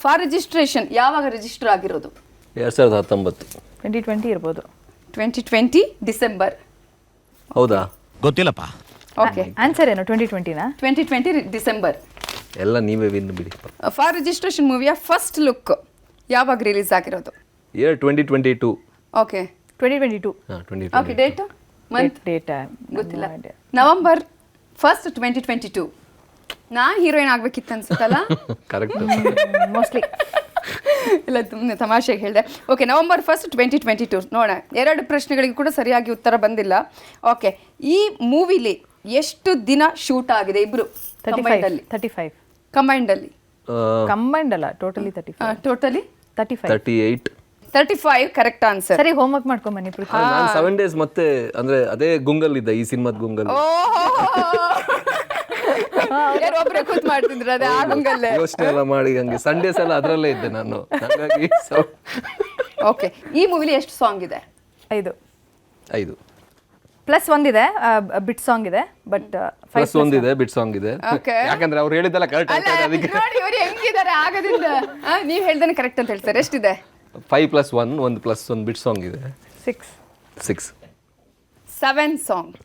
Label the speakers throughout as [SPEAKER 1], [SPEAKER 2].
[SPEAKER 1] For registration ಯಾವಾಗ register ಆಗಿರೋದು?
[SPEAKER 2] 2019
[SPEAKER 3] 2020 ಇರ್ಬೋದು.
[SPEAKER 1] 2020 ಡಿಸೆಂಬರ್.
[SPEAKER 2] ಹೌದಾ?
[SPEAKER 4] ಗೊತ್ತಿಲ್ಲಪ್ಪ.
[SPEAKER 1] ಓಕೆ,
[SPEAKER 3] ಆನ್ಸರ್ ಏನು 2020ನಾ?
[SPEAKER 1] 2020 ಡಿಸೆಂಬರ್.
[SPEAKER 2] ಎಲ್ಲ ನೀವೇ ವಿನ್ ಬಿಡಿ.
[SPEAKER 1] ಫಾರ್ ರಿಜಿಸ್ಟ್ರೇಷನ್ ಮೂವಿಯ ಫಸ್ಟ್ ಲುಕ್ ಯಾವಾಗ ರಿಲೀಸ್ ಆಗಿರೋದು?
[SPEAKER 2] Year 2022.
[SPEAKER 1] Okay
[SPEAKER 3] 2022.
[SPEAKER 1] Okay, date month
[SPEAKER 3] date
[SPEAKER 1] ಗೊತ್ತಿಲ್ಲ. ನವೆಂಬರ್ 1 2022. ನಾ ಹೀರೋಯಿನ್ ಆಗ್ಬೇಕಿತ್ತು ಅನ್ಸುತ್ತಲ್ಲ.
[SPEAKER 2] ಕರೆಕ್ಟ್.
[SPEAKER 3] ಮೋಸ್ಟ್ಲಿ
[SPEAKER 1] ಇಲ್ಲ, ತಮಾಷೆಗೆ ಹೇಳಿದೆ. Okay, November 1 2022. ನೋಡೋಣ, 2 ಪ್ರಶ್ನೆಗಳಿಗೆ ಕೂಡ ಸರಿಯಾಗಿ ಉತ್ತರ ಬಂದಿಲ್ಲ. ಓಕೆ, ಈ ಮೂವಿಲಿ ಎಷ್ಟು ದಿನ ಶೂಟ್ ಆಗಿದೆ ಇಬ್ರು?
[SPEAKER 3] 35.
[SPEAKER 1] ಕಂಬೈಂಡ್ ಅಲ್ಲಿ
[SPEAKER 3] ಕಂಬೈಂಡ್ ಅಲ್ಲ, ಟೋಟಲಿ 35.
[SPEAKER 1] ಟೋಟಲಿ
[SPEAKER 3] 35.
[SPEAKER 1] 35 correct answer.
[SPEAKER 3] ಸರಿ, ಹೋಮ್ ವರ್ಕ್ ಮಾಡ್ಕೊಂಡ್ ಬನ್ನಿ ಪೃಥ್ವಿ.
[SPEAKER 2] ನಾನು 7 days ಮತ್ತೆ ಅಂದ್ರೆ ಅದೇ ಗುಂಗಲ್ ಇದ್ದ, ಈ ಸಿನಿಮಾದ ಗುಂಗಲ್.
[SPEAKER 1] ಒಬ್ರೆ ಕೂತ್ ಮಾಡ್ತಿದ್ರು ಅದೇ ಆ ಗುಂಗಲ್ಲೇ.
[SPEAKER 2] ಯೋಚನೆ ಎಲ್ಲ ಮಾಡಿ ಹಂಗೆ ಸಂಡೇಸ್ ಎಲ್ಲ ಅದರಲ್ಲೇ ಇದ್ದೆ ನಾನು. ಹಾಗಾಗಿ
[SPEAKER 1] ಓಕೆ, ಈ ಮೂವಿಲಿ ಎಷ್ಟು ಸಾಂಗ್ ಇದೆ?
[SPEAKER 2] 5
[SPEAKER 3] ಪ್ಲಸ್ ಒಂದಿದೆ, ಬಿಟ್ ಸಾಂಗ್ ಇದೆ, ಬಟ್
[SPEAKER 2] ಪ್ಲಸ್ ಒಂದಿದೆ, ಬಿಟ್ ಸಾಂಗ್ ಇದೆ.
[SPEAKER 1] Okay.
[SPEAKER 2] ಯಾಕಂದ್ರೆ ಅವ್ರು ಹೇಳಿದ್ದೆಲ್ಲ ಕರೆಕ್ಟ್
[SPEAKER 1] ಅಲ್ಲ,
[SPEAKER 2] ಆಗ್ತದೆ ಅದಕ್ಕೆ.
[SPEAKER 1] ನೋಡಿ ಇವ್ರು ಹೆಂಗಿದ್ದಾರೆ ಆಗದಿಂದ. ನೀವ್ ಹೇಳ್ದೇನೆ ಕರೆಕ್ಟ್ ಅಂತ ಹೇಳ್ತಾರೆ. ಎಷ್ಟಿದೆ?
[SPEAKER 2] 5+1 ಒಂದು ಪ್ಲಸ್ ಒಂದು ಬಿಟ್ ಸಾಂಗ್ ಇದೆ. 6
[SPEAKER 1] 7 ಸಾಂಗ್.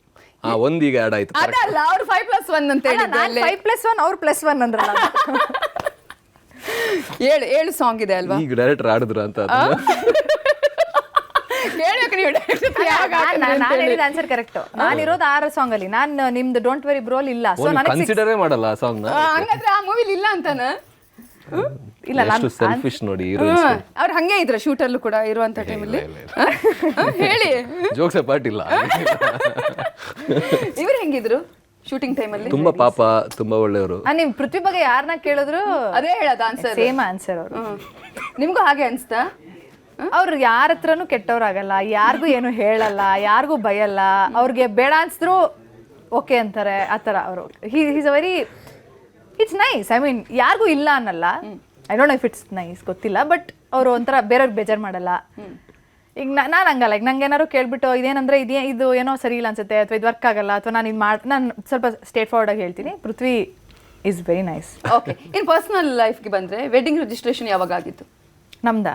[SPEAKER 2] ಒಂದೀಗ ಆಡ್ ಆಯ್ತು.
[SPEAKER 1] ಅದಲ್ಲ, ಅವ್ರು 5+1 ಅಂತ ಹೇಳಿದ್ರು.
[SPEAKER 3] 5+1 ಅವ್ರು +1 ಅಂದ್ರಲ್ಲ.
[SPEAKER 1] 7 ಸಾಂಗ್ ಇದೆ ಅಲ್ವಾ?
[SPEAKER 2] ಈಗ ಡೈರೆಕ್ಟರ್ ಆಡಿದ್ರ ಅಂತ ಅದನ್ನ.
[SPEAKER 1] ಕೇಳಬೇಕು ನೀವು
[SPEAKER 3] ನಾನು ಹೇಳಿದ ಆನ್ಸರ್ ಕರೆಕ್ಟ್. ನಾನಿರೋದು 6 ಸಾಂಗ್ ಅಲ್ಲಿ. ನಾನು ನಿಮ್ದು ಡೋಂಟ್ ವೆರಿ ಬ್ರೋಲ್ ಇಲ್ಲ, ಸೊ ನನಗೆ
[SPEAKER 2] ಕನ್ಸಿಡರೇ ಮಾಡಲ್ಲ ಆ ಸಾಂಗ್ ನ.
[SPEAKER 1] ಹಂಗಾದ್ರೆ ಆ ಮೂವಿಲಿ ಇಲ್ಲ ಅಂತಾನ?
[SPEAKER 3] ಇಲ್ಲ,
[SPEAKER 2] ಎಷ್ಟು ಸೆಲ್ಫಿಶ್ ನೋಡಿ ಹೀರೋಯಿನ್ಸ್.
[SPEAKER 1] ಅವ್ರು ಹಂಗೆ ಇದ್ರ ಶೂಟರ್ಲು ಕೂಡ ಇರುವಂತ ಟೈಮಲ್ಲಿ. ಹೇಳಿ,
[SPEAKER 2] ಜೋಕ್ಸ್ ಅಪಾರ್ಟ್ ಇಲ್ಲ.
[SPEAKER 1] ಇವ್ರು ಹೆಂಗಿದ್ರು ಶೂಟಿಂಗ್ ಟೈಮಲ್ಲಿ?
[SPEAKER 2] ತುಂಬಾ ಪಾಪ, ತುಂಬಾ ಒಳ್ಳೆಯವರು.
[SPEAKER 3] ನಿಮ್ ಪೃಥ್ವಿ ಬಗ್ಗೆ ಯಾರನ್ನ ಕೇಳಿದ್ರು
[SPEAKER 1] ಅದೇ ಹೇಳೋದು ಆನ್ಸರ್.
[SPEAKER 3] ಸೇಮ್ ಆನ್ಸರ್ ಅವರು.
[SPEAKER 1] ನಿಮ್ಗೂ ಹಾಗೆ ಅನ್ಸ್ತಾ?
[SPEAKER 3] ಅವ್ರು ಯಾರ ಹತ್ರನೂ ಕೆಟ್ಟವ್ರಾಗಲ್ಲ, ಯಾರಿಗೂ ಏನು ಹೇಳಲ್ಲ, ಯಾರಿಗೂ ಬಯಲ್ಲ. ಅವ್ರಿಗೆ ಬೇಡ ಅನ್ಸಿದ್ರು ಓಕೆ ಅಂತಾರೆ, ಆ ಥರ ಅವರು. Is a very it's nice. I mean, ಯಾರಿಗೂ ಇಲ್ಲ ಅನ್ನಲ್ಲ. I don't know if it's nice, ಗೊತ್ತಿಲ್ಲ. ಬಟ್ ಅವರು ಒಂಥರ ಬೇರೆಯವ್ರಿಗೆ ಬೇಜಾರು ಮಾಡಲ್ಲ. ಈಗ ನಾನು ಹಂಗಲ್ಲ. ಈಗ ನಂಗೆ ಏನಾದ್ರು ಕೇಳ್ಬಿಟ್ಟು ಇದೇನಂದ್ರೆ ಇದು ಏನೋ ಸರಿ ಇಲ್ಲ ಅನ್ಸುತ್ತೆ, ಅಥವಾ ಇದು ವರ್ಕ್ ಆಗಲ್ಲ, ಅಥವಾ ನಾನು ಸ್ವಲ್ಪ ಸ್ಟೇಟ್ ಫಾರ್ವರ್ಡ್ ಆಗಿ ಹೇಳ್ತೀನಿ. Prithvi is very nice.
[SPEAKER 1] Okay, in personal ಲೈಫ್ಗೆ ಬಂದ್ರೆ ವೆಡ್ಡಿಂಗ್ ರಿಜಿಸ್ಟ್ರೇಷನ್ ಯಾವಾಗ ಆಗಿತ್ತು?
[SPEAKER 3] ನಮ್ದ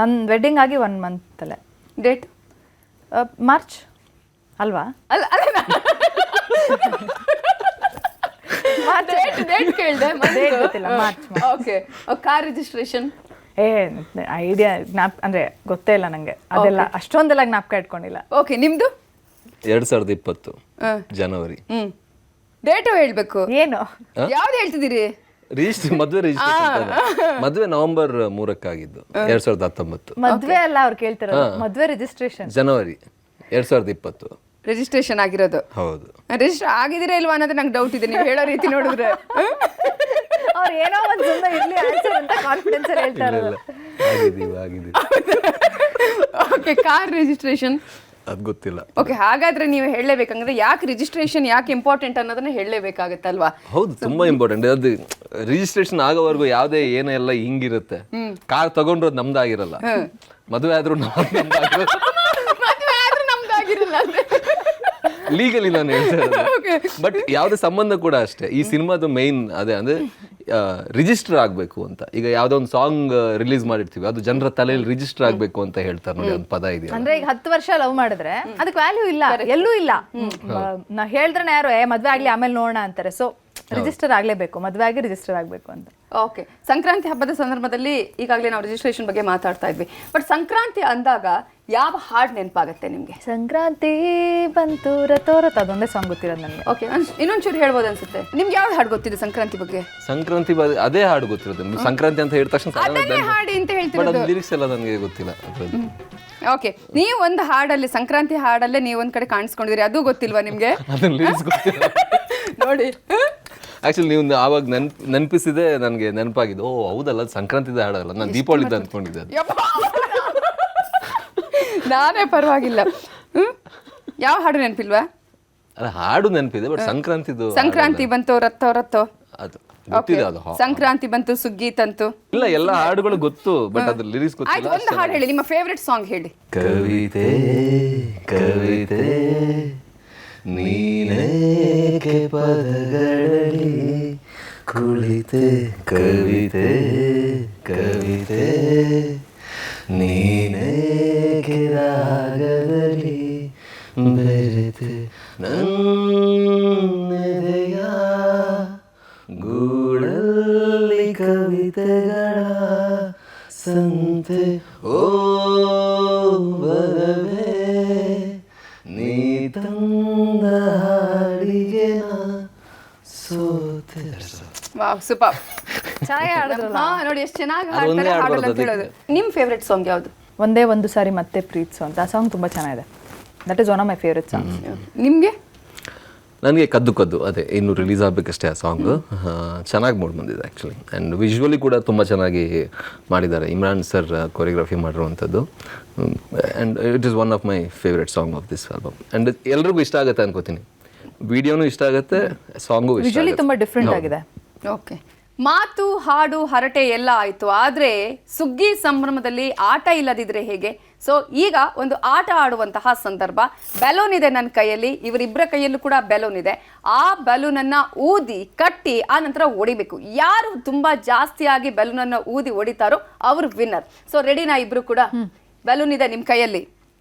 [SPEAKER 3] ನನ್ನ ವೆಡ್ಡಿಂಗ್ ಆಗಿ 1 month ಅಲ್ಲೇ.
[SPEAKER 1] ಡೇಟ್?
[SPEAKER 3] ಮಾರ್ಚ್ ಅಲ್ವಾ?
[SPEAKER 1] ಅಲ್ಲ, ಡೇಟ್ ಕೇಳಿದೆ.
[SPEAKER 3] Date ಗೊತ್ತಿಲ್ಲ, March.
[SPEAKER 1] Okay, car registration?
[SPEAKER 3] Idea ಅಂದ್ರೆ ಗೊತ್ತೇ ಇಲ್ಲ ನಂಗೆ ಅದೆಲ್ಲ. ಅಷ್ಟೊಂದೆಲ್ಲ ಜ್ಞಾಪಕ ಇಟ್ಕೊಂಡಿಲ್ಲ.
[SPEAKER 1] ಓಕೆ, ನಿಮ್ದು?
[SPEAKER 2] 2020 ಜನವರಿ.
[SPEAKER 1] ಡೇಟು ಹೇಳ್ಬೇಕು.
[SPEAKER 3] ಏನು
[SPEAKER 1] ಯಾವ್ದು ಹೇಳ್ತಿದ್ದೀರಿ?
[SPEAKER 2] ಮದುವೆ ರಿಜಿಸ್ಟ್ರೇಷನ್. ಮದುವೆ ನವೆಂಬರ್ 3 2019.
[SPEAKER 3] ಮದ್ವೆ ಅಲ್ಲ ಅವ್ರು ಕೇಳ್ತಿರೋದು, ಮದ್ವೆ ರಿಜಿಸ್ಟ್ರೇಷನ್
[SPEAKER 2] ಜನವರಿ 2020
[SPEAKER 1] ರಿಜಿಸ್ಟ್ರೇಷನ್ ಆಗಿರೋದು.
[SPEAKER 2] ಹೌದು.
[SPEAKER 1] ರಿಜಿಸ್ಟರ್ ಆಗಿದ್ದೀರಾ ಇಲ್ವಾ ಅನ್ನೋದು ನಂಗೆ ಡೌಟ್ ಇದೆ, ನೀವು ಹೇಳೋ ರೀತಿ ನೋಡಿದ್ರೆ.
[SPEAKER 3] ಅವ್ರು ಏನೋ ಒಂದು ಸುಮ್ಮನೆ ಇರ್ಲಿ ಆನ್ಸರ್ ಅಂತ ಕಾನ್ಫಿಡೆನ್ಸ್ ಅಲ್ಲಿ ಹೇಳ್ತಾ ಇರೋದು.
[SPEAKER 2] ಆಗಿದೆ.
[SPEAKER 1] ಓಕೆ, ಕಾರ್ ರಿಜಿಸ್ಟ್ರೇಷನ್
[SPEAKER 2] ಅದು ಗೊತ್ತಿಲ್ಲ.
[SPEAKER 1] ಓಕೆ, ಹಾಗಾದ್ರೆ ನೀವು ಹೇಳಲೇಬೇಕಂದ್ರೆ ಯಾಕೆ ರಿಜಿಸ್ಟ್ರೇಷನ್ ಯಾಕೆ ಇಂಪಾರ್ಟೆಂಟ್ ಅನ್ನೋದನ್ನ ಹೇಳಲೇಬೇಕಾಗತ್ತಲ್ವಾ?
[SPEAKER 2] ಹೌದು, ತುಂಬಾ ಇಂಪಾರ್ಟೆಂಟ್. ಅದು ರಿಜಿಸ್ಟ್ರೇಷನ್ ಆಗೋವರೆಗೂ ಯಾವುದೇ ಏನೆಲ್ಲ ಹಿಂಗಿರುತ್ತೆ. ಕಾರ್ ತಗೊಂಡ್ರು ನಮ್ದಾಗಿರಲ್ಲ, ಮದುವೆ ಆದ್ರೂ ನಮ್ದಾಗಿರಲ್ಲ. ಲೀಗಲಿ ನಾನು ಹೇಳ್ತಾ ಇರೋದು. ಬಟ್ ಯಾವುದೇ ಸಂಬಂಧ ಕೂಡ ಅಷ್ಟೇ. ಈ ಸಿನಿಮಾದ ಮೈನ್ ಅದೇ ಅಂದ್ರೆ ರಿಜಿಸ್ಟರ್ ಆಗ್ಬೇಕು ಅಂತ. ಈಗ ಯಾವ್ದೋ ಒಂದು ಸಾಂಗ್ ರಿಲೀಸ್ ಮಾಡಿರ್ತೀವಿ, ಅದು ಜನರ ತಲೆಯಲ್ಲಿ ರಿಜಿಸ್ಟರ್ ಆಗ್ಬೇಕು ಅಂತ ಹೇಳ್ತಾರೆ ನೋಡಿ, ಒಂದು ಪದ ಇದೆಯಲ್ಲ.
[SPEAKER 3] ಅಂದ್ರೆ ಈಗ 10 ವರ್ಷ ಲವ್ ಮಾಡಿದ್ರೆ ಅದಕ್ಕೆ ವ್ಯಾಲ್ಯೂ ಇಲ್ಲ, ಎಲ್ಲೂ ಇಲ್ಲ. ನಾ ಹೇಳಿದ್ರೆ ಯಾರು ಮದ್ವೆ ಆಗ್ಲಿ ಆಮೇಲೆ ನೋಡೋಣ ಅಂತಾರೆ. ಸೊ ರಿಜಿಸ್ಟರ್ ಆಗ್ಲೇಬೇಕು, ಮದ್ವೆ ಆಗಿ ರಿಜಿಸ್ಟರ್ ಆಗ್ಬೇಕು ಅಂತ.
[SPEAKER 1] ಓಕೆ, ಸಂಕ್ರಾಂತಿ ಹಬ್ಬದ ಸಂದರ್ಭದಲ್ಲಿ ಈಗಾಗಲೇ ನಾವು ರಿಜಿಸ್ಟ್ರೇಷನ್ ಬಗ್ಗೆ ಮಾತಾಡ್ತಾ ಇದ್ವಿ. ಬಟ್ ಸಂಕ್ರಾಂತಿ ಅಂದಾಗ ಯಾವ ಹಾಡು ನೆನಪಾಗತ್ತೆ ನಿಮ್ಗೆ?
[SPEAKER 3] ಸಂಕ್ರಾಂತಿ ಬಂತು ರಥೋರಥ, ಅದೊಂದೇ ಸಾಂಗ್ ಗೊತ್ತಿರೋದು ನನಗೆ.
[SPEAKER 1] ಓಕೆ, ಇನ್ನೊಂಚೂರು ಹೇಳ್ಬೋದು ಅನ್ಸುತ್ತೆ. ನಿಮ್ಗೆ ಯಾವ ಹಾಡು ಗೊತ್ತಿದೆ ಸಂಕ್ರಾಂತಿ ಬಗ್ಗೆ?
[SPEAKER 2] ಸಂಕ್ರಾಂತಿ ಅದೇ ಹಾಡು ಗೊತ್ತಿರುತ್ತೆ. ಸಂಕ್ರಾಂತಿ ಅಂತ ಹೇಳಿದ ತಕ್ಷಣ
[SPEAKER 1] ಹಾಡಿ ಅಂತ ಹೇಳ್ತಿರೋದು.
[SPEAKER 2] ಲಿರಿಕ್ಸ್ ಎಲ್ಲ ನನಗೆ ಗೊತ್ತಿಲ್ಲ.
[SPEAKER 1] ಓಕೆ, ನೀವು ಒಂದು ಹಾಡಲ್ಲಿ, ಸಂಕ್ರಾಂತಿ ಹಾಡಲ್ಲೇ ನೀವು ಒಂದ್ ಕಡೆ ಕಾಣಿಸ್ಕೊಂಡಿದ್ರಿ, ಅದು ಗೊತ್ತಿಲ್ವಾ ನಿಮ್ಗೆ?
[SPEAKER 2] ಅದನ್ನ ಲಿರಿಕ್ಸ್ ಗೊತ್ತಿಲ್ಲ
[SPEAKER 1] ನೋಡಿ.
[SPEAKER 2] ಆಕ್ಚುಲಿ ನೀವು ಆವಾಗ ನೆನಪಿಸಿದೆ, ನನಗೆ ನೆನಪಾಗಿದೆ. ಓ ಹೌದಲ್ಲ, ಸಂಕ್ರಾಂತಿದ ಹಾಡಲ್ಲ, ನಾನು ದೀಪಾವಳಿದ ಅಂದ್ಕೊಂಡಿದ್ದೆ.
[SPEAKER 1] ನಾನೇ ಪರವಾಗಿಲ್ಲ. ಯಾವ ಹಾಡು ನೆನಪಿಲ್ವಾ?
[SPEAKER 2] ಅಲ್ಲ, ಹಾಡು ನೆನಪಿದೆ, ಬಟ್
[SPEAKER 1] ಸಂಕ್ರಾಂತಿ ಬಂತು ರಥೋ ರಥೋ
[SPEAKER 2] ಅದು ಗೊತ್ತಿದೆ. ಅದು
[SPEAKER 1] ಸಂಕ್ರಾಂತಿ ಬಂತು ಸುಗ್ಗಿ ತಂತು.
[SPEAKER 2] ಇಲ್ಲ, ಎಲ್ಲ ಹಾಡುಗಳು ಗೊತ್ತು, ಬಟ್ ಅದ್ರ ಲಿರಿಕ್ಸ್ ಗೊತ್ತಿಲ್ಲ.
[SPEAKER 1] ಒಂದು ಹಾಡು ಹೇಳಿ, ನಿಮ್ಮ ಫೇವ್ರೆಟ್ ಸಾಂಗ್ ಹೇಳಿ.
[SPEAKER 2] ಕವಿತೆ ಕವಿತೆ ನೀನೇಕೆ ಪದಗಳಲ್ಲಿ ಕುಳಿತೆ ಕವಿತೆ ಕವಿತೆ ನೀನೇಕೆ ರಾಗದಲ್ಲಿ ಬೆರೆತೆ ನನ್ನೆದೆಯ ಗೂಡಲ್ಲಿ ಕವಿತೆಗಳ ಸಂತೆ ಓ ಬರವೇ ನೀ ತಂದ ಹಾಡಿಗೆ ನಾ ಸೋತೆ.
[SPEAKER 1] Wow super.
[SPEAKER 3] ಚೆನ್ನಾಗಿ ಹಾಡಿದ್ರಲ್ಲ.
[SPEAKER 1] ನೋಡಿ ಎಷ್ಟು ಚೆನ್ನಾಗಿ
[SPEAKER 2] ಅದು ಒಂದೇ
[SPEAKER 1] ಹಾಡ್ತಾರೆ
[SPEAKER 2] ಹಾಡ್
[SPEAKER 1] ಹಾಡಲ್ಲ ಅಂತ
[SPEAKER 2] ಬರೋದು
[SPEAKER 1] ಹೇಳೋದು. ನಿಮ್ಮ ಫೇವ್ರೆಟ್ ಸಾಂಗ್ ಯಾವುದು?
[SPEAKER 3] ಒಂದೇ ಒಂದು ಸಾರಿ ಮತ್ತೆ ಪ್ರೀತ್ಸು ಅಂತ. ಆ ಸಾಂಗ್ ತುಂಬ ಚೆನ್ನಾಗಿದೆ. That is one of my favourite songs.
[SPEAKER 1] ನಿಮಗೆ?
[SPEAKER 2] ನನಗೆ ಕದ್ದು ಕದ್ದು ಅದೇ ಇನ್ನು ರಿಲೀಸ್ ಆಗಬೇಕಷ್ಟೇ ಆ ಸಾಂಗು. ಚೆನ್ನಾಗಿ ಮೂಡ್ ಬಂದಿದೆ ಆ್ಯಕ್ಚುಲಿ. ಆ್ಯಂಡ್ ವಿಜುವಲಿ ಕೂಡ ತುಂಬ ಚೆನ್ನಾಗಿ ಮಾಡಿದ್ದಾರೆ. ಇಮ್ರಾನ್ ಸರ್ ಕೊರಿಯೋಗ್ರಫಿ ಮಾಡಿರುವಂಥದ್ದು. And it is one of my favourite song of this album. And ಎಲ್ರಿಗೂ ಇಷ್ಟ ಆಗುತ್ತೆ ಅನ್ಕೋತೀನಿ. ವಿಡಿಯೋನೂ ಇಷ್ಟ ಆಗುತ್ತೆ, ಸಾಂಗು ಇಷ್ಟ
[SPEAKER 3] ವಿಜುವಲಿ ತುಂಬ ಡಿಫ್ರೆಂಟ್ ಆಗಿದೆ.
[SPEAKER 1] ಓಕೆ. ಮಾತು ಹಾಡು ಹರಟೆ ಎಲ್ಲ ಆಯಿತು, ಆದರೆ ಸುಗ್ಗಿ ಸಂಭ್ರಮದಲ್ಲಿ ಆಟ ಇಲ್ಲದಿದ್ರೆ ಹೇಗೆ? ಸೊ ಈಗ ಒಂದು ಆಟ ಆಡುವಂತಹ ಸಂದರ್ಭ. ಬೆಲೂನ್ ಇದೆ ನನ್ನ ಕೈಯಲ್ಲಿ, ಇವರಿಬ್ಬರ ಕೈಯಲ್ಲೂ ಕೂಡ ಬೆಲೂನ್ ಇದೆ. ಆ ಬೆಲೂನನ್ನು ಊದಿ ಕಟ್ಟಿ ಆ ನಂತರ ಹೊಡಿಬೇಕು. ಯಾರು ತುಂಬ ಜಾಸ್ತಿಯಾಗಿ ಬೆಲೂನನ್ನು ಊದಿ ಹೊಡಿತಾರೋ ಅವರು ವಿನ್ನರ್. ಸೊ ರೆಡಿನಾ ಇಬ್ರು ಕೂಡ? ಬೆಲೂನ್ ಇದೆ ನಿಮ್ಮ ಕೈಯಲ್ಲಿ.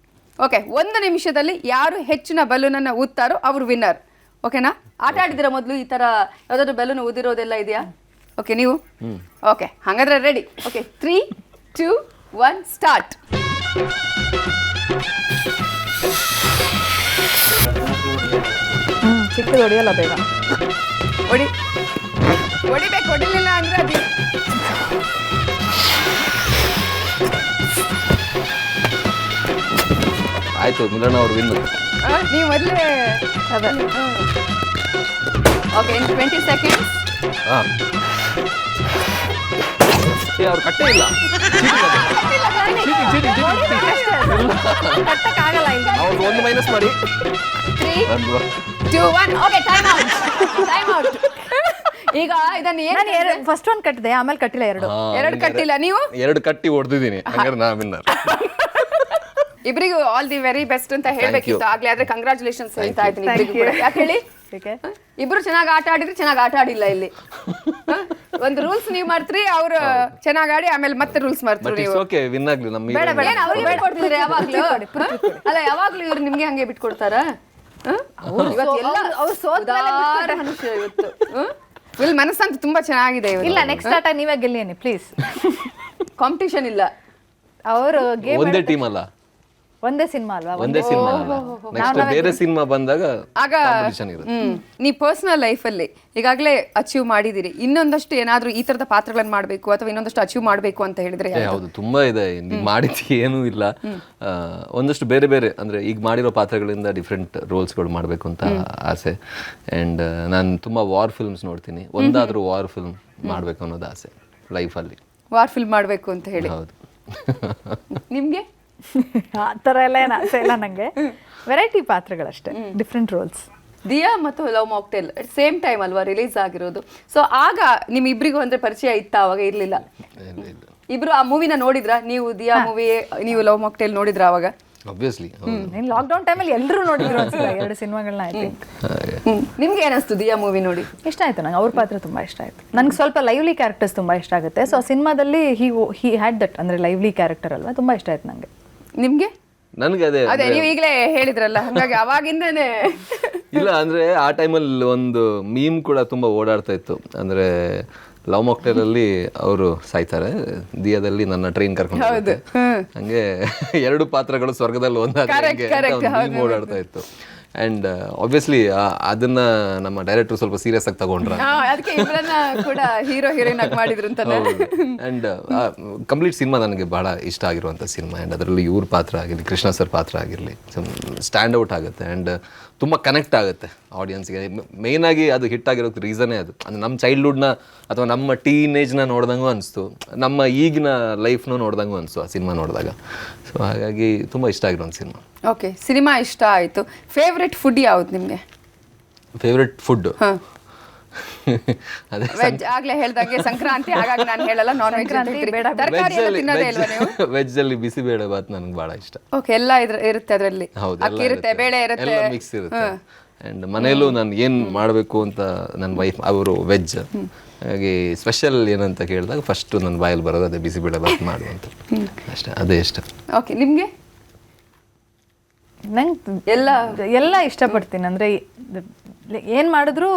[SPEAKER 1] ಓಕೆ, 1 ನಿಮಿಷದಲ್ಲಿ ಯಾರು ಹೆಚ್ಚಿನ ಬೆಲೂನನ್ನು ಊದ್ತಾರೋ ಅವರು ವಿನ್ನರ್. ಓಕೆನಾ? ಆಟ ಆಡಿದಿರ ಮೊದಲು ಈ ಥರ ಯಾವುದಾದ್ರು ಬೆಲೂನ್ ಊದಿರೋದೆಲ್ಲ ಇದೆಯಾ? ಓಕೆ, ನೀವು? ಓಕೆ, ಹಾಗಾದ್ರೆ ರೆಡಿ. Okay, 3, 2, 1 start.
[SPEAKER 3] ಚಿಕ್ಕದು ಹೊಡಿಯಲ್ಲ ಬೇಗ.
[SPEAKER 1] ಹೊಡಿಬೇಕು, ಹೊಡಿಲಿಲ್ಲ ಅಂದ್ರೆ ಅದು
[SPEAKER 2] ಆಯಿತು. ಮಿಲನ ಅವ್ರು ವಿನ್.
[SPEAKER 1] ನೀವು ಮೊದಲೇ
[SPEAKER 3] ಅದೇ.
[SPEAKER 1] ಓಕೆ, ಇನ್ 20 seconds.
[SPEAKER 2] ಹಾಂ, ಅವ್ರು ಕಟ್ಟೇ ಇಲ್ಲ.
[SPEAKER 3] ಕಟ್ಟಕ್ಕಾಗಲ್ಲ ಇಲ್ಲಿ.
[SPEAKER 2] ಅವ್ರು 1 ಮೈನಸ್ ಮಾಡಿ.
[SPEAKER 1] 3, 2, 1. Okay, time out. Time out. ಈಗ ಇದನ್ನ
[SPEAKER 3] ನಾನು ಫಸ್ಟ್ ಒಂದು ಕಟ್ಟಿದೆ, ಆಮೇಲೆ ಕಟ್ಟಿಲ್ಲ. ಎರಡು
[SPEAKER 1] ಕಟ್ಟಿಲ್ಲ. ನೀವು
[SPEAKER 2] 2 ಕಟ್ಟಿ ಹೊಡೆದಿದ್ದೀನಿ. ಹಂಗಾರೆ ನಾ ವಿನ್ನರ್.
[SPEAKER 1] ಇಬ್ಬರಿಗೂ ಆಲ್ ದಿ ವೆರಿ ಬೆಸ್ಟ್ ಅಂತ ಹೇಳ್ಬೇಕಿತ್ತು ಆಗ್ಲೇ. ಆದ್ರೆ ಕಂಗ್ರಾಚುಲೇಷನ್ಸ್ ಹೇಳ್ತಾ ಇದ್ದೀನಿ ಇಬ್ಬರಿಗೂ ಕೂಡ. ಯಾಕೆ ಹೇಳಿ? ಇಬ್ರು ಚೆನ್ನಾಗಿ ಆಟ ಆಡಿದ್ರೆ ಚೆನ್ನಾಗಿ ಆಟ ಆಡಿಲ್ಲ ಇಲ್ಲಿ. ಒಂದು ರೂಲ್ಸ್ ನೀವು ಮಾಡ್ತೀರಿ, ಅವ್ರು ಚೆನ್ನಾಗಿ ಆಡಿ ಆಮೇಲೆ ಮತ್ತೆ ರೂಲ್ಸ್ ಮಾಡ್ತೀರಿ ನೀವು.
[SPEAKER 2] ಓಕೆ, ವಿನ್ ಆಗ್ಲಿ ನಮ್ಮ
[SPEAKER 1] ಏನ್ ಅವ್ರಿಗೆ ಬಿಟ್ಕೊಡ್ತಿದ್ರೆ ಯಾವಾಗ್ಲೂ? ಅಲ್ಲ, ಯಾವಾಗ್ಲೂ ಇವ್ರು ನಿಮ್ಗೆ ಹಂಗೆ ಬಿಟ್ಕೊಡ್ತಾರ? ಇವತ್ತು ಫುಲ್ ಮನಸ್ಸಂತೂ ತುಂಬಾ ಚೆನ್ನಾಗಿದೆ.
[SPEAKER 3] ಇಲ್ಲ, ನೆಕ್ಸ್ಟ್ ಆಟ ನೀವೇ ಗೆಲ್ಲಿ ಪ್ಲೀಸ್.
[SPEAKER 1] ಕಾಂಪಿಟಿಷನ್ ಇಲ್ಲ.
[SPEAKER 3] ಅವರು ಗೇಮ್
[SPEAKER 2] ಒಂದೇ ಟೀಮ್ ಅಲ್ಲ,
[SPEAKER 3] ಒಂದೇ ಸಿನಿಮಾ ಅಲ್ವಾ?
[SPEAKER 2] ಒಂದೇ ಸಿನಿಮಾ. ನೆಕ್ಸ್ಟ್ ಬೇರೆ ಸಿನಿಮಾ ಬಂದಾಗ
[SPEAKER 1] ಆಗ
[SPEAKER 2] ಕಾಂಪಿಟಿಷನ್ ಇರುತ್ತೆ.
[SPEAKER 1] ನೀವು ಪರ್ಸನಲ್ ಲೈಫಲ್ಲಿ ಈಗಾಗಲೇ ಅಚೀವ್ ಮಾಡಿದಿರಿ, ಇನ್ನೊಂದಷ್ಟು ಏನಾದರೂ ಈ ಥರದ ಪಾತ್ರಗಳನ್ನು ಮಾಡಬೇಕು ಅಥವಾ ಇನ್ನೊಂದಷ್ಟು ಅಚೀವ್ ಮಾಡಬೇಕು ಅಂತ ಹೇಳಿದ್ರೆ?
[SPEAKER 2] ಹೌದು, ತುಂಬಾ ಇದೆ. ನೀವು ಮಾಡಿದ್ದು ಏನೂ ಇಲ್ಲ. ಒಂದಷ್ಟು ಬೇರೆ ಬೇರೆ ಅಂದರೆ ಈಗ ಮಾಡಿರೋ ಪಾತ್ರಗಳಿಂದ ಡಿಫ್ರೆಂಟ್ ರೋಲ್ಸ್ಗಳು ಮಾಡಬೇಕು ಅಂತ ಆಸೆ. ಆ್ಯಂಡ್ ನಾನು ತುಂಬ ವಾರ್ ಫಿಲ್ಮ್ಸ್ ನೋಡ್ತೀನಿ. ಒಂದಾದರೂ ವಾರ್ ಫಿಲ್ಮ್ ಮಾಡಬೇಕು ಅನ್ನೋದು ಆಸೆ ಲೈಫಲ್ಲಿ.
[SPEAKER 1] ವಾರ್ ಫಿಲ್ಮ್ ಮಾಡಬೇಕು ಅಂತ ಹೇಳಿ.
[SPEAKER 2] ಹೌದು.
[SPEAKER 1] ನಿಮಗೆ
[SPEAKER 3] ಆ ಥರ ಎಲ್ಲ ಏನು ಆಸೆ ಇಲ್ಲ ನನಗೆ. ವೆರೈಟಿ ಪಾತ್ರಗಳಷ್ಟೇ, ಡಿಫ್ರೆಂಟ್ ರೋಲ್ಸ್.
[SPEAKER 1] ದಿಯಾ ಮತ್ತು ಲವ್ ಮಾಕ್ಟೇಲ್ ಸೇಮ್ ಟೈಮ್ ಅಲ್ವಾ ರಿಲೀಸ್ ಆಗಿರೋದು? ಸೊ ಆಗ ನಿಮ್ಮಿಬ್ಬರಿಗೂ ಅಂದ್ರೆ ಪರಿಚಯ ಇತ್ತಾ? ಅವಾಗ ಇರಲಿಲ್ಲ. ಇಬ್ರು ಆ ಮೂವಿನ ನೋಡಿದ್ರಾ ನೀವು? ದಿಯಾ ಮೂವಿ, ನೀವು ಲವ್ ಮಾಕ್ಟೇಲ್ ನೋಡಿದ್ರ ಅವಾಗ?
[SPEAKER 2] ಆಬ್ವಿಯಸ್ಲಿ.
[SPEAKER 3] ಲಾಕ್ಡೌನ್ ಟೈಮಲ್ಲಿ ಎಲ್ಲರೂ ನೋಡಿದ್ರು ಅನ್ಸುತ್ತೆ 2 ಸಿನಿಮಾಗಳನ್ನ. I think.
[SPEAKER 1] ನಿಮ್ಗೆ ಏನಿಸ್ತು ದಿಯಾ ಮೂವಿ ನೋಡಿ?
[SPEAKER 3] ಇಷ್ಟ ಆಯ್ತು ನಂಗೆ. ಅವ್ರ ಪಾತ್ರ ತುಂಬಾ ಇಷ್ಟ ಆಯ್ತು ನನಗೆ. ಸ್ವಲ್ಪ ಲೈವ್ಲಿ ಕ್ಯಾರೆಕ್ಟರ್ಸ್ ತುಂಬಾ ಇಷ್ಟ ಆಗುತ್ತೆ. ಸೊ ಸಿನಿಮಾದಲ್ಲಿ ಹಿ ಹ್ಯಾಡ್ ದಟ್, ಅಂದ್ರೆ ಲೈವ್ಲಿ ಕ್ಯಾರೆಕ್ಟರ್ ಅಲ್ವಾ, ತುಂಬಾ ಇಷ್ಟ ಆಯ್ತು ನಂಗೆ.
[SPEAKER 1] ನಿಮ್ಗೆ?
[SPEAKER 2] ನನಗೆ ಅದೇ
[SPEAKER 1] ನೀವು ಈಗಲೇ ಹೇಳಿದ್ರಲ್ಲ, ಹಾಗಾಗಿ ಅವಾಗಿಂದನೇ.
[SPEAKER 2] ಇಲ್ಲ ಅಂದ್ರೆ ಆ ಟೈಮಲ್ಲಿ ಒಂದು ಮೀಮ್ ಕೂಡ ತುಂಬಾ ಓಡಾಡ್ತಾ ಇತ್ತು. ಅಂದ್ರೆ ಲವ್ ಮಾಕ್ಟೇಲ್ ಅಲ್ಲಿ ಅವರು ಸಾಯ್ತಾರೆ, ದಿಯಾದಲ್ಲಿ ನನ್ನ ಟ್ರೈನ್ ಕರ್ಕೊಂಡು ಹೋಗುತ್ತೆ. ಹಂಗೆ 2 ಪಾತ್ರಗಳು ಸ್ವರ್ಗದಲ್ಲಿ ಒಂದಾಗಿ ಓಡಾಡ್ತಾ ಇತ್ತು. ಆ್ಯಂಡ್ ಆಬ್ವಿಯಸ್ಲಿ ಅದನ್ನ ನಮ್ಮ ಡೈರೆಕ್ಟರ್ ಸ್ವಲ್ಪ ಸೀರಿಯಸ್ ಆಗಿ ತಗೊಂಡ್ರ.
[SPEAKER 1] ಅದಕ್ಕೆ ಇಬ್ಬರನ್ನ ಕೂಡ ಹೀರೋ ಹೀರೋಯಿನ್ ಆಗಿ ಮಾಡಿದ್ರು ಅಂತ.
[SPEAKER 2] ಆ್ಯಂಡ್ ಕಂಪ್ಲೀಟ್ ಸಿನಿಮಾ ನನಗೆ ಬಹಳ ಇಷ್ಟ ಆಗಿರುವಂಥ ಸಿನಿಮಾ. ಆ್ಯಂಡ್ ಅದರಲ್ಲಿ ಇವ್ರ ಪಾತ್ರ ಆಗಿರಲಿ, ಕೃಷ್ಣ ಸರ್ ಪಾತ್ರ ಆಗಿರಲಿ, ಸ್ಟ್ಯಾಂಡ್ ಔಟ್ ಆಗುತ್ತೆ. ಆ್ಯಂಡ್ ತುಂಬ ಕನೆಕ್ಟ್ ಆಗುತ್ತೆ ಆಡಿಯನ್ಸ್ಗೆ. ಮೇಯ್ನಾಗಿ ಅದು ಹಿಟ್ ಆಗಿರೋಕ್ಕೆ ರೀಸನ್ನೇ ಅದು. ಅಂದರೆ ನಮ್ಮ ಚೈಲ್ಡ್ಹುಡ್ನ ಅಥವಾ ನಮ್ಮ ಟೀನೇಜ್ನ ನೋಡ್ದಂಗೂ ಅನಿಸ್ತು, ನಮ್ಮ ಈಗಿನ ಲೈಫ್ನೂ ನೋಡ್ದಂಗೂ ಅನಿಸ್ತು ಆ ಸಿನಿಮಾ ನೋಡಿದಾಗ. ಸೊ ಹಾಗಾಗಿ ತುಂಬ ಇಷ್ಟ ಆಗಿರೋ ಒಂದು ಸಿನಿಮಾ.
[SPEAKER 1] ಓಕೆ, ಸಿನಿಮಾ ಇಷ್ಟ ಆಯಿತು. ಫೇವ್ರೆಟ್ ಫುಡ್ ಯಾವ್ದು ನಿಮಗೆ?
[SPEAKER 2] ಫೇವ್ರೆಟ್ ಫುಡ್
[SPEAKER 1] ಅದೇ ವೆಜ್. ಆಗ್ಲೇ ಹೇಳ್ದಂಗೆ ಸಂಕ್ರಾಂತಿ, ಹಾಗಾಗಿ ನಾನು ಹೇಳಲ್ಲ ನಾನ್ ವೆಜ್ ಅಂತ ಹೇಳ್ತೀರಿ. ತರಕಾರಿ ಎಲ್ಲ ತಿನ್ನೋದೇ ಇಲ್ವಾ ನೀವು?
[SPEAKER 2] ವೆಜ್ ಅಲ್ಲಿ ಬಿಸಿಬೇಳೆ ಬಾತ್ ನನಗೆ ಬಹಳ ಇಷ್ಟ.
[SPEAKER 1] ಓಕೆ, ಎಲ್ಲ ಇರುತ್ತೆ ಅದರಲ್ಲಿ. ಅಕ್ಕಿ ಇರುತ್ತೆ, ಬೇಳೆ ಇರುತ್ತೆ,
[SPEAKER 2] ಎಲ್ಲ ಮಿಕ್ಸ್ ಇರುತ್ತೆ. ಆ್ಯಂಡ್ ಮನೆಯಲ್ಲೂ ನಾನು ಏನು ಮಾಡಬೇಕು ಅಂತ ನನ್ನ ವೈಫ್ ಅವರು ವೆಜ್ ಹಾಗೆ ಸ್ಪೆಷಲ್ ಏನಂತ ಕೇಳಿದಾಗ ಫಸ್ಟ್ ನನ್ನ ಬಾಯಲ್ಲಿ ಬರೋದು ಅದೇ ಬಿಸಿಬೇಳೆ ಬಾತ್ ಮಾಡುವಂತ ಅಷ್ಟೇ, ಅದೇ ಇಷ್ಟ.
[SPEAKER 1] ಓಕೆ, ನಿಮಗೆ?
[SPEAKER 3] ನಂಗೆ ಎಲ್ಲ ಇಷ್ಟಪಡ್ತೀನಿ. ಅಂದರೆ ಏನು ಮಾಡಿದ್ರು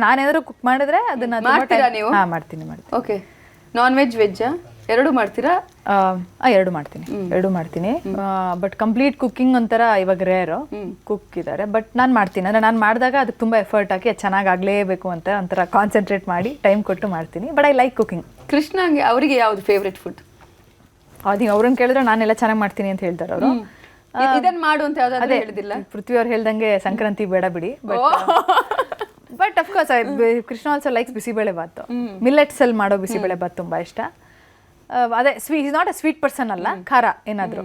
[SPEAKER 3] ನಾನೇನಾದ್ರು ಕುಕ್ ಮಾಡಿದ್ರೆ ಅದನ್ನ
[SPEAKER 1] ಮಾಡ್ತೀರಾ ನೀವು?
[SPEAKER 3] ಹಾಂ, ಮಾಡ್ತೀನಿ.
[SPEAKER 1] ಓಕೆ, ನಾನ್ ವೆಜ್ ವೆಜ್ಜಾ ಎರಡು ಮಾಡ್ತೀರಾ?
[SPEAKER 3] ಎರಡು ಮಾಡ್ತೀನಿ. ಬಟ್ ಕಂಪ್ಲೀಟ್ ಕುಕ್ಕಿಂಗ್ ಒಂಥರ ಇವಾಗ ರೇರು ಕುಕ್ ಇದ್ದಾರೆ. ಬಟ್ ನಾನು ಮಾಡ್ತೀನಿ. ಅಂದರೆ ನಾನು ಮಾಡಿದಾಗ ಅದಕ್ಕೆ ತುಂಬ ಎಫರ್ಟ್ ಹಾಕಿ ಅದು ಚೆನ್ನಾಗಿ ಆಗಲೇಬೇಕು ಅಂತ ಒಂಥರ ಕಾನ್ಸಂಟ್ರೇಟ್ ಮಾಡಿ ಟೈಮ್ ಕೊಟ್ಟು ಮಾಡ್ತೀನಿ. But I like cooking.
[SPEAKER 1] ಕೃಷ್ಣಂಗೆ ಅವರಿಗೆ ಯಾವ್ದು ಫೇವ್ರೆಟ್ ಫುಡ್?
[SPEAKER 3] ಅದು ಅವ್ರನ್ನ ಕೇಳಿದ್ರೆ ನಾನೆಲ್ಲ ಚೆನ್ನಾಗಿ ಮಾಡ್ತೀನಿ ಅಂತ ಹೇಳ್ತಾರೆ ಅವರು.
[SPEAKER 1] ಇದನ್ನ ಮಾಡು ಅಂತ ಯಾವ್ದಾದ್ರು ಹೇಳಿದಿಲ್ಲ?
[SPEAKER 3] ಪೃಥ್ವಿ ಅವ್ರು ಹೇಳ್ದಂಗೆ ಸಂಕ್ರಾಂತಿ ಬೇಡ ಬಿಡಿ. But of course Krishna also likes bisibele bath. Millets ಅಲ್ಲಿ ಮಾಡೋ ಬಿಸಿಬೇಳೆ ಬಾತ್ ತುಂಬಾ ಇಷ್ಟ. ಅದೇ is not a sweet person ಅಲ್ಲ, ಖಾರ ಏನಾದ್ರು